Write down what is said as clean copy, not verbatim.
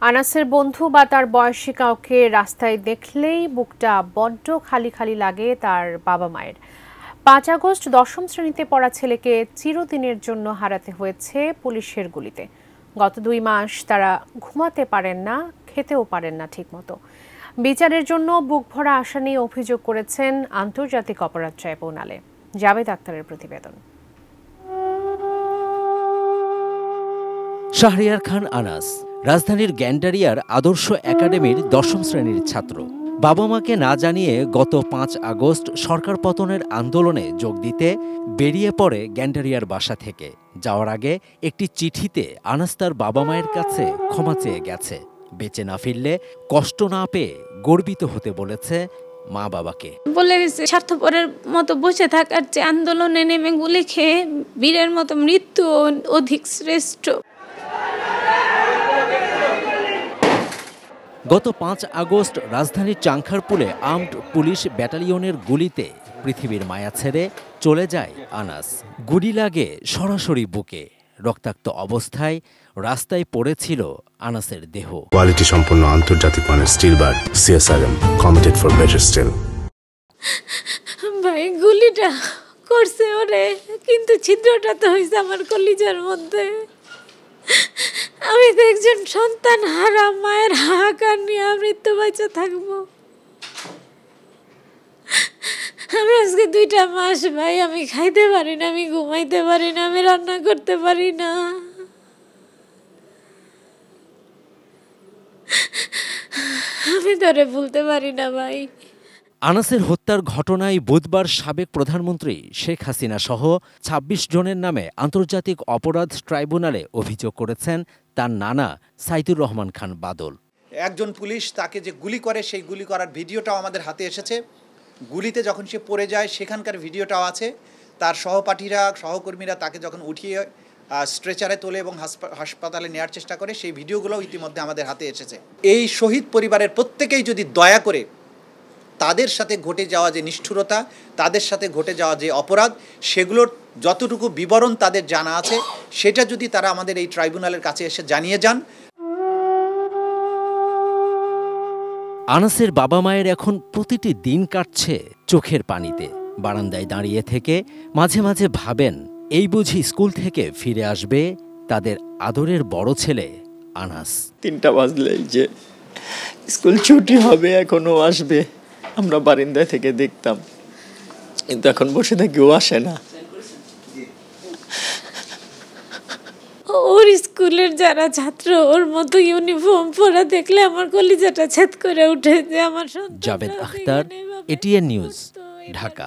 আনাসের বন্ধু বা তার বয়সী কাউকে রাস্তায় দেখলেই বুকটা বড্ড খালি খালি লাগে তার বাবা মায়ের। ৫ আগস্ট ১০ম শ্রেণীতে পড়া ছেলেকে চিরদিনের জন্য হারাতে হয়েছে পুলিশের গুলিতে। গত ২ মাস তারা ঘুমাতে পারেন না, খেতেও পারেন না ঠিকমতো। বিচারের জন্য বুক ভরা আশা নিয়ে অভিযোগ করেছেন আন্তর্জাতিক অপরাধ ট্রাইব্যুনালে। জাবেদ আক্তারের প্রতিবেদন। শাহরিয়ার খান আনাস রাজধানীর গ্যান্ডারিয়ার আদর্শ একাডেমির ১০ম শ্রেণীর ছাত্র। বাবা মাকে না জানিয়ে গত ৫ আগস্ট সরকার পতনের আন্দোলনে যোগ দিতে বেরিয়ে পড়ে গ্যান্ডারিয়ার বাসা থেকে। যাওয়ার আগে একটি চিঠিতে আনাস তার বাবা মায়ের কাছে ক্ষমা চেয়ে গেছে। বেঁচে না ফিরলে কষ্ট না পেয়ে গর্বিত হতে বলেছে মা বাবাকে। বলে গেছে স্বার্থপরের মতো বসে থাকার চেয়ে আন্দোলনে নেমে গুলি খেয়ে বীরের মতো মৃত্যু অধিক শ্রেষ্ঠ। গত ৫ আগস্ট রাজধানীর চাংখারপুলে আর্মড পুলিশ ব্যাটালিয়নের গুলিতে পৃথিবীর মায়া ছেড়ে চলে যায় আনাস। গুলি লাগে সরাসরি বুকে। রক্তাক্ত অবস্থায় রাস্তায় পড়েছিল আনাসের দেহ। কোয়ালিটি সম্পন্ন আন্তর্জাতিক মানের still bar CSRM, committed for better still. ভাই গুলিটা করছে ওরে, কিন্তু ছিদ্রটা তো হয়েছে আমার কলিজার মধ্যে। আমি তো একজন সন্তান হারা মায়ের হাহাকার নিয়ে মৃত্যু বেঁচে থাকবো। আমি আজকে ২টা মাস ভাই আমি খাইতে পারি না, আমি ঘুমাইতে পারি না, আমি রান্না করতে পারি না। আমি তোরে ভুলতে পারি না ভাই। আনাসের হত্যার ঘটনায় বুধবার সাবেক প্রধানমন্ত্রী শেখ হাসিনা সহ ২৬ জনের নামে আন্তর্জাতিক অপরাধ ট্রাইব্যুনালে অভিযোগ করেছেন তার নানা সাইদুর রহমান খান বাদল। একজন পুলিশ তাকে যে গুলি করে সেই গুলি করার ভিডিওটাও আমাদের হাতে এসেছে। গুলিতে যখন সে পড়ে যায় সেখানকার ভিডিওটাও আছে। তার সহপাঠীরা সহকর্মীরা তাকে যখন উঠিয়ে স্ট্রেচারে তোলে এবং হাসপাতালে নেওয়ার চেষ্টা করে সেই ভিডিওগুলোও ইতিমধ্যে আমাদের হাতে এসেছে। এই শহীদ পরিবারের প্রত্যেকেই যদি দয়া করে তাদের সাথে ঘটে যাওয়া যে নিষ্ঠুরতা, তাদের সাথে ঘটে যাওয়া যে অপরাধ, সেগুলোর যতটুকু বিবরণ তাদের জানা আছে সেটা যদি তারা আমাদের এই ট্রাইব্যুনালের কাছে এসে জানিয়ে যান। আনাসের বাবা মায়ের এখন প্রতিটি দিন কাটছে চোখের পানিতে। বারান্দায় দাঁড়িয়ে থেকে মাঝে মাঝে ভাবেন, এই বুঝি স্কুল থেকে ফিরে আসবে তাদের আদরের বড় ছেলে আনাস। ৩টা বাজলেই যে স্কুল ছুটি হবে, এখনো আসবে, আমরা বারান্দায় থেকে দেখতাম, কিন্তু এখন বসে থাকি ও আসে না। ওর স্কুলের যারা ছাত্র ওর মতো ইউনিফর্ম পরা দেখলে আমার কলিজাটা ছেদ করে উঠে যে আমার সন্তান। Javed Akhtar, ATN news, Dhaka.